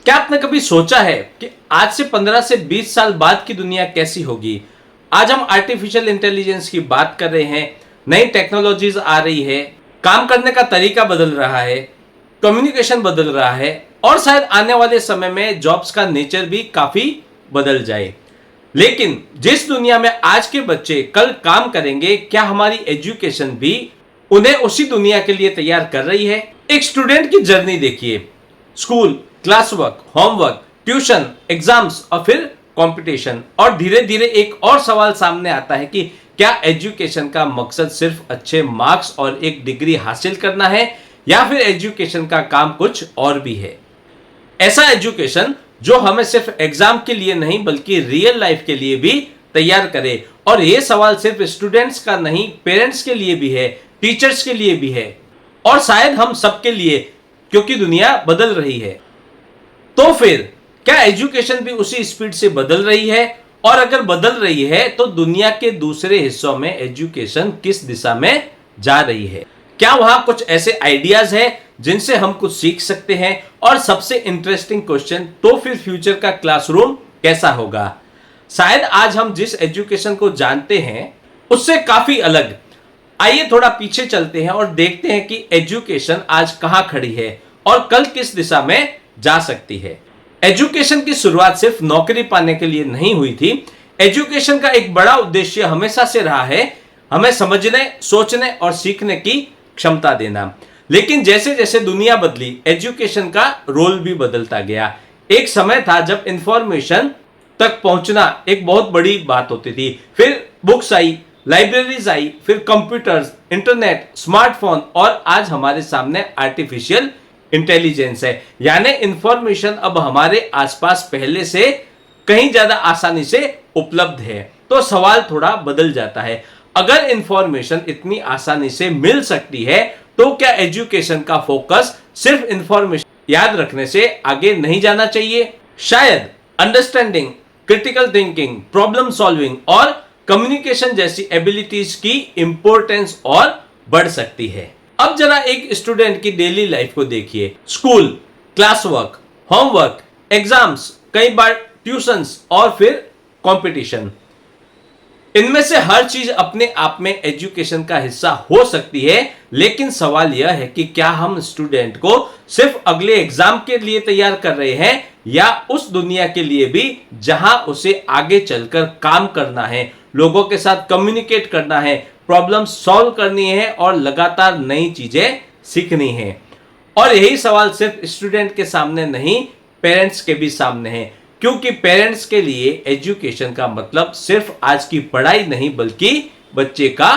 क्या आपने कभी सोचा है कि आज से 15 से 20 साल बाद की दुनिया कैसी होगी? आज हम आर्टिफिशियल इंटेलिजेंस की बात कर रहे हैं, नई टेक्नोलॉजीज आ रही है, काम करने का तरीका बदल रहा है, कम्युनिकेशन बदल रहा है और शायद आने वाले समय में जॉब्स का नेचर भी काफी बदल जाए। लेकिन जिस दुनिया में आज के बच्चे कल काम करेंगे, क्या हमारी एजुकेशन भी उन्हें उसी दुनिया के लिए तैयार कर रही है? एक स्टूडेंट की जर्नी देखिए, school, class work, homework, tuition, exams और फिर कंपटीशन। और धीरे धीरे एक और सवाल सामने आता है कि क्या एजुकेशन का मकसद सिर्फ अच्छे मार्क्स और एक डिग्री हासिल करना है या फिर एजुकेशन का काम कुछ और भी है? ऐसा एजुकेशन जो हमें सिर्फ एग्जाम के लिए नहीं बल्कि रियल लाइफ के लिए भी तैयार करे। और यह सवाल सिर्फ स्टूडेंट्स का नहीं, पेरेंट्स के लिए भी है, टीचर्स के लिए भी है और शायद हम सबके लिए, क्योंकि दुनिया बदल रही है। तो फिर क्या एजुकेशन भी उसी स्पीड से बदल रही है? और अगर बदल रही है तो दुनिया के दूसरे हिस्सों में एजुकेशन किस दिशा में जा रही है? क्या वहां कुछ ऐसे आइडियाज हैं जिनसे हम कुछ सीख सकते हैं? और सबसे इंटरेस्टिंग क्वेश्चन, तो फिर फ्यूचर का क्लासरूम कैसा होगा? शायद आज हम जिस एजुकेशन को जानते हैं उससे काफी अलग। आइए थोड़ा पीछे चलते हैं और देखते हैं कि एजुकेशन आज कहां खड़ी है और कल किस दिशा में जा सकती है। एजुकेशन की शुरुआत सिर्फ नौकरी पाने के लिए नहीं हुई थी। एजुकेशन का एक बड़ा उद्देश्य हमेशा से रहा है हमें समझने, सोचने और सीखने की क्षमता देना। लेकिन जैसे जैसे दुनिया बदली, एजुकेशन का रोल भी बदलता गया। एक समय था जब इंफॉर्मेशन तक पहुंचना एक बहुत बड़ी बात होती थी, फिर बुक्स आई, लाइब्रेरीज आई, फिर कंप्यूटर्स, इंटरनेट, स्मार्टफोन और आज हमारे सामने आर्टिफिशियल इंटेलिजेंस है। यानी इंफॉर्मेशन अब हमारे आसपास पहले से कहीं ज्यादा आसानी से उपलब्ध है। तो सवाल थोड़ा बदल जाता है, अगर इंफॉर्मेशन इतनी आसानी से मिल सकती है तो क्या एजुकेशन का फोकस सिर्फ इंफॉर्मेशन याद रखने से आगे नहीं जाना चाहिए? शायद understanding, critical thinking, problem solving और कम्युनिकेशन जैसी एबिलिटीज की इंपॉर्टेंस और बढ़ सकती है। अब जरा एक स्टूडेंट की डेली लाइफ को देखिए, school, class work, homework, exams, कई बार ट्यूशंस और फिर कंपटीशन। इनमें से हर चीज अपने आप में एजुकेशन का हिस्सा हो सकती है, लेकिन सवाल यह है कि क्या हम स्टूडेंट को सिर्फ अगले एग्जाम के लिए तैयार कर रहे हैं या उस दुनिया के लिए भी जहां उसे आगे चलकर काम करना है, लोगों के साथ कम्युनिकेट करना है, प्रॉब्लम सॉल्व करनी है और लगातार नई चीजें सीखनी है। और यही सवाल सिर्फ स्टूडेंट के सामने नहीं, पेरेंट्स के भी सामने है, क्योंकि पेरेंट्स के लिए एजुकेशन का मतलब सिर्फ आज की पढ़ाई नहीं बल्कि बच्चे का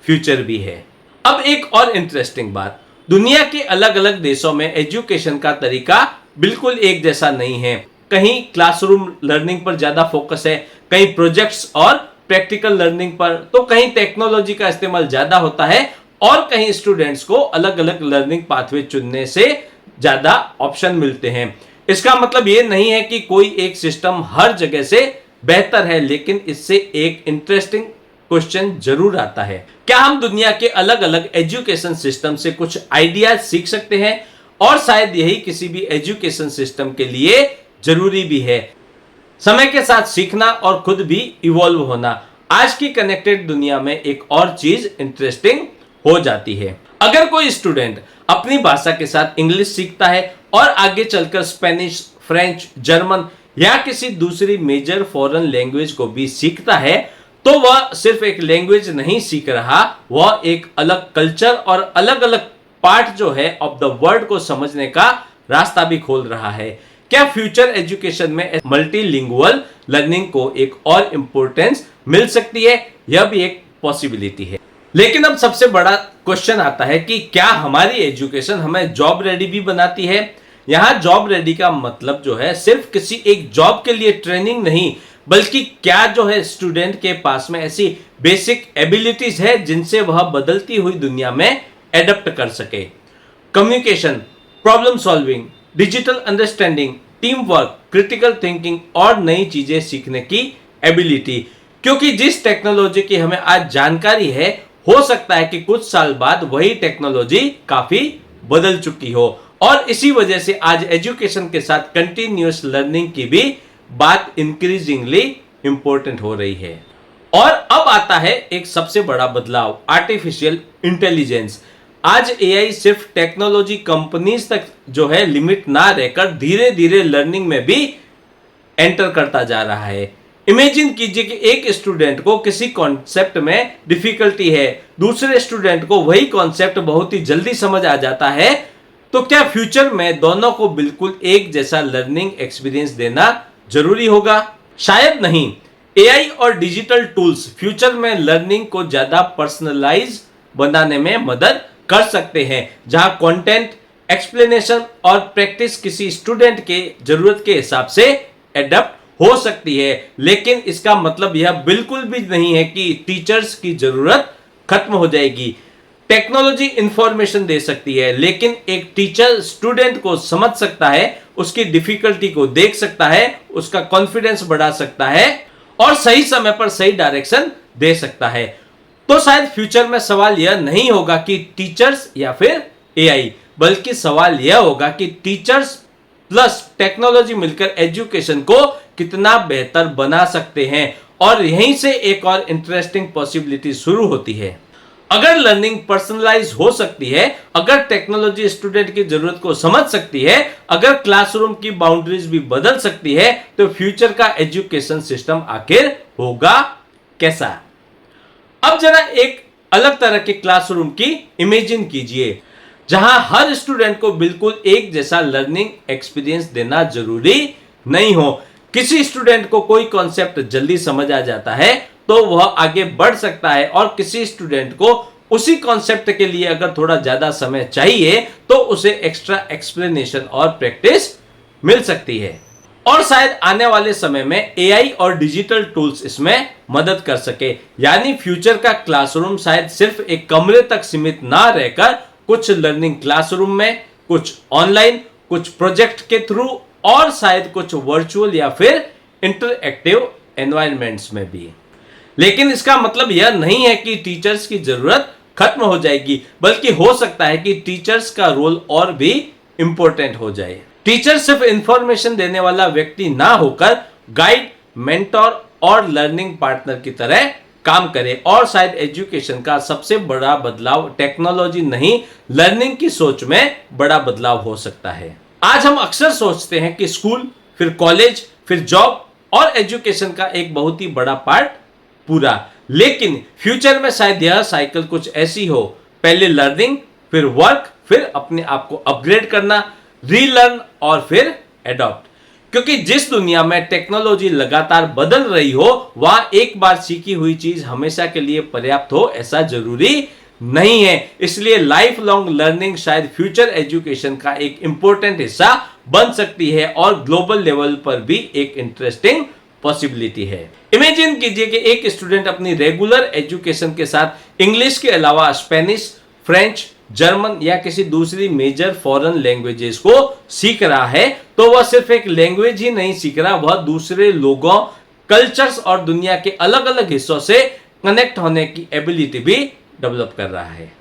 फ्यूचर भी है। अब एक और इंटरेस्टिंग बात, दुनिया के अलग अलग देशों में एजुकेशन का तरीका बिल्कुल एक जैसा नहीं है। कहीं क्लासरूम लर्निंग पर ज्यादा फोकस है, कहीं प्रोजेक्ट्स और प्रैक्टिकल लर्निंग पर, तो कहीं टेक्नोलॉजी का इस्तेमाल ज्यादा होता है और कहीं स्टूडेंट्स को अलग अलग लर्निंग पाथवे चुनने से ज्यादा ऑप्शन मिलते हैं। इसका मतलब यह नहीं है कि कोई एक सिस्टम हर जगह से बेहतर है, लेकिन इससे एक इंटरेस्टिंग क्वेश्चन जरूर आता है, क्या हम दुनिया के अलग अलग एजुकेशन सिस्टम से कुछ आइडियाज सीख सकते हैं? और शायद यही किसी भी एजुकेशन सिस्टम के लिए जरूरी भी है, समय के साथ सीखना और खुद भी इवॉल्व होना। आज की कनेक्टेड दुनिया में एक और चीज इंटरेस्टिंग हो जाती है, अगर कोई स्टूडेंट अपनी भाषा के साथ इंग्लिश सीखता है और आगे चलकर स्पेनिश, फ्रेंच, जर्मन या किसी दूसरी मेजर फॉरेन लैंग्वेज को भी सीखता है, तो वह सिर्फ एक लैंग्वेज नहीं सीख रहा, वह एक अलग कल्चर और अलग अलग पार्ट जो है ऑफ द वर्ल्ड को समझने का रास्ता भी खोल रहा है। क्या फ्यूचर एजुकेशन में मल्टीलिंगुअल लर्निंग को एक और इंपॉर्टेंस मिल सकती है? यह भी एक पॉसिबिलिटी है। लेकिन अब सबसे बड़ा क्वेश्चन आता है कि क्या हमारी एजुकेशन हमें जॉब रेडी भी बनाती है? यहां जॉब रेडी का मतलब जो है सिर्फ किसी एक जॉब के लिए ट्रेनिंग नहीं, बल्कि क्या जो है स्टूडेंट के पास में ऐसी बेसिक एबिलिटीज है जिनसे वह बदलती हुई दुनिया में एडप्ट कर सके। Communication, problem solving, digital understanding, team work, critical thinking और नई चीजें सीखने की एबिलिटी। क्योंकि जिस टेक्नोलॉजी की हमें आज जानकारी है, हो सकता है कि कुछ साल बाद वही टेक्नोलॉजी काफी बदल चुकी हो और इसी वजह से आज एजुकेशन के साथ कंटिन्यूअस लर्निंग की भी बात इंक्रीजिंगली इंपॉर्टेंट हो रही है। और अब आता है एक सबसे बड़ा बदलाव, आर्टिफिशियल इंटेलिजेंस। आज एआई सिर्फ टेक्नोलॉजी कंपनीज तक जो है लिमिट ना रहकर धीरे धीरे लर्निंग में भी एंटर करता जा रहा है। इमेजिन कीजिए कि एक स्टूडेंट को किसी कॉन्सेप्ट में डिफिकल्टी है, दूसरे स्टूडेंट को वही कॉन्सेप्ट बहुत ही जल्दी समझ आ जाता है, तो क्या फ्यूचर में दोनों को बिल्कुल एक जैसा लर्निंग एक्सपीरियंस देना जरूरी होगा? शायद नहीं। एआई और डिजिटल टूल्स फ्यूचर में लर्निंग को ज्यादा पर्सनलाइज बनाने में मदद कर सकते हैं, जहां कंटेंट, एक्सप्लेनेशन और प्रैक्टिस किसी स्टूडेंट के जरूरत के हिसाब से एडप्ट हो सकती है। लेकिन इसका मतलब यह बिल्कुल भी नहीं है कि टीचर्स की जरूरत खत्म हो जाएगी। टेक्नोलॉजी इंफॉर्मेशन दे सकती है, लेकिन एक टीचर स्टूडेंट को समझ सकता है, उसकी डिफिकल्टी को देख सकता है, उसका कॉन्फिडेंस बढ़ा सकता है और सही समय पर सही डायरेक्शन दे सकता है। तो शायद फ्यूचर में सवाल यह नहीं होगा कि टीचर्स या फिर एआई, बल्कि सवाल यह होगा कि टीचर्स प्लस टेक्नोलॉजी मिलकर एजुकेशन को कितना बेहतर बना सकते हैं। और यहीं से एक और इंटरेस्टिंग पॉसिबिलिटी शुरू होती है। अगर लर्निंग पर्सनलाइज हो सकती है, अगर टेक्नोलॉजी स्टूडेंट की जरूरत को समझ सकती है, अगर क्लासरूम की बाउंड्रीज भी बदल सकती है, तो फ्यूचर का एजुकेशन सिस्टम आखिर होगा कैसा? अब जरा एक अलग तरह के क्लासरूम की इमेजिन कीजिए, जहां हर स्टूडेंट को बिल्कुल एक जैसा लर्निंग एक्सपीरियंस देना जरूरी नहीं हो। किसी स्टूडेंट को कोई कॉन्सेप्ट जल्दी समझ आ जाता है तो वह आगे बढ़ सकता है, और किसी स्टूडेंट को उसी कॉन्सेप्ट के लिए अगर थोड़ा ज्यादा समय चाहिए तो उसे एक्स्ट्रा एक्सप्लेनेशन और प्रैक्टिस मिल सकती है। और शायद आने वाले समय में एआई और डिजिटल टूल्स इसमें मदद कर सके। यानी फ्यूचर का क्लासरूम शायद सिर्फ एक कमरे तक सीमित ना रहकर कुछ लर्निंग क्लासरूम में, कुछ ऑनलाइन, कुछ प्रोजेक्ट के थ्रू और शायद कुछ वर्चुअल या फिर इंटरएक्टिव एनवायरनमेंट्स में भी। लेकिन इसका मतलब यह नहीं है कि टीचर्स की जरूरत खत्म हो जाएगी, बल्कि हो सकता है कि टीचर्स का रोल और भी इंपॉर्टेंट हो जाए। टीचर सिर्फ इंफॉर्मेशन देने वाला व्यक्ति ना होकर गाइड, मेंटोर और लर्निंग पार्टनर की तरह काम करे। और शायद एजुकेशन का सबसे बड़ा बदलाव टेक्नोलॉजी नहीं, लर्निंग की सोच में बड़ा बदलाव हो सकता है। आज हम अक्सर सोचते हैं कि स्कूल, फिर कॉलेज, फिर जॉब और एजुकेशन का एक बहुत ही बड़ा पार्ट पूरा। लेकिन फ्यूचर में शायद यह साइकिल कुछ ऐसी हो, पहले लर्निंग, फिर वर्क, फिर अपने आप को अपग्रेड करना, रीलर्न और फिर एडॉप्ट। क्योंकि जिस दुनिया में टेक्नोलॉजी लगातार बदल रही हो, वहां एक बार सीखी हुई चीज हमेशा के लिए पर्याप्त हो ऐसा जरूरी नहीं है। इसलिए लाइफ लॉन्ग लर्निंग शायद फ्यूचर एजुकेशन का एक इंपॉर्टेंट हिस्सा बन सकती है और ग्लोबल लेवल पर भी एक इंटरेस्टिंग पॉसिबिलिटी है। इमेजिन कीजिए कि एक स्टूडेंट अपनी रेगुलर एजुकेशन के साथ इंग्लिश के अलावा स्पेनिश, फ्रेंच, जर्मन या किसी दूसरी मेजर फॉरेन लैंग्वेजेस को सीख रहा है, तो वह सिर्फ एक लैंग्वेज ही नहीं सीख रहा, वह दूसरे लोगों, कल्चर्स और दुनिया के अलग अलग हिस्सों से कनेक्ट होने की एबिलिटी भी डेवलप कर रहा है।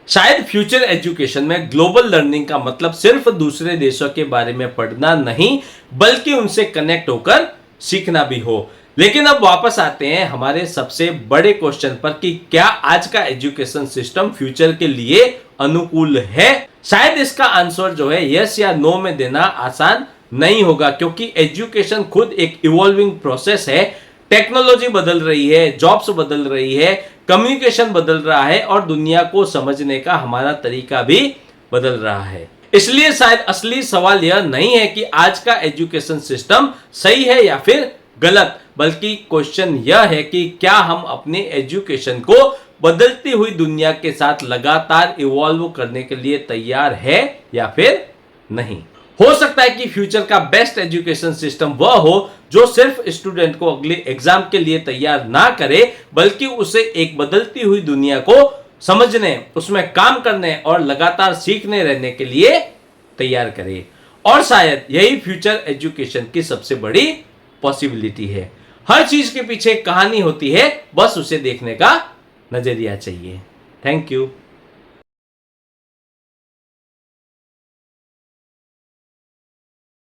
शायद फ्यूचर एजुकेशन में ग्लोबल लर्निंग का मतलब सिर्फ दूसरे देशों के बारे में पढ़ना नहीं, बल्कि उनसे कनेक्ट होकर सीखना भी हो। लेकिन अब वापस आते हैं हमारे सबसे बड़े क्वेश्चन पर कि क्या आज का एजुकेशन सिस्टम फ्यूचर के लिए अनुकूल है? शायद इसका आंसर जो है यस या नो में देना आसान नहीं होगा, क्योंकि एजुकेशन खुद एक इवॉल्विंग प्रोसेस है। टेक्नोलॉजी बदल रही है, जॉब्स बदल रही है, कम्युनिकेशन बदल रहा है और दुनिया को समझने का हमारा तरीका भी बदल रहा है। इसलिए शायद असली सवाल यह नहीं है कि आज का एजुकेशन सिस्टम सही है या फिर गलत, बल्कि क्वेश्चन यह है कि क्या हम अपने एजुकेशन को बदलती हुई दुनिया के साथ लगातार इवॉल्व करने के लिए तैयार है या फिर नहीं। हो सकता है कि फ्यूचर का बेस्ट एजुकेशन सिस्टम वह हो जो सिर्फ स्टूडेंट को अगले एग्जाम के लिए तैयार ना करे, बल्कि उसे एक बदलती हुई दुनिया को समझने, उसमें काम करने और लगातार सीखने रहने के लिए तैयार करे। और शायद यही फ्यूचर एजुकेशन की सबसे बड़ी पॉसिबिलिटी है। हर चीज के पीछे एक कहानी होती है, बस उसे देखने का नजरिया चाहिए। Thank you.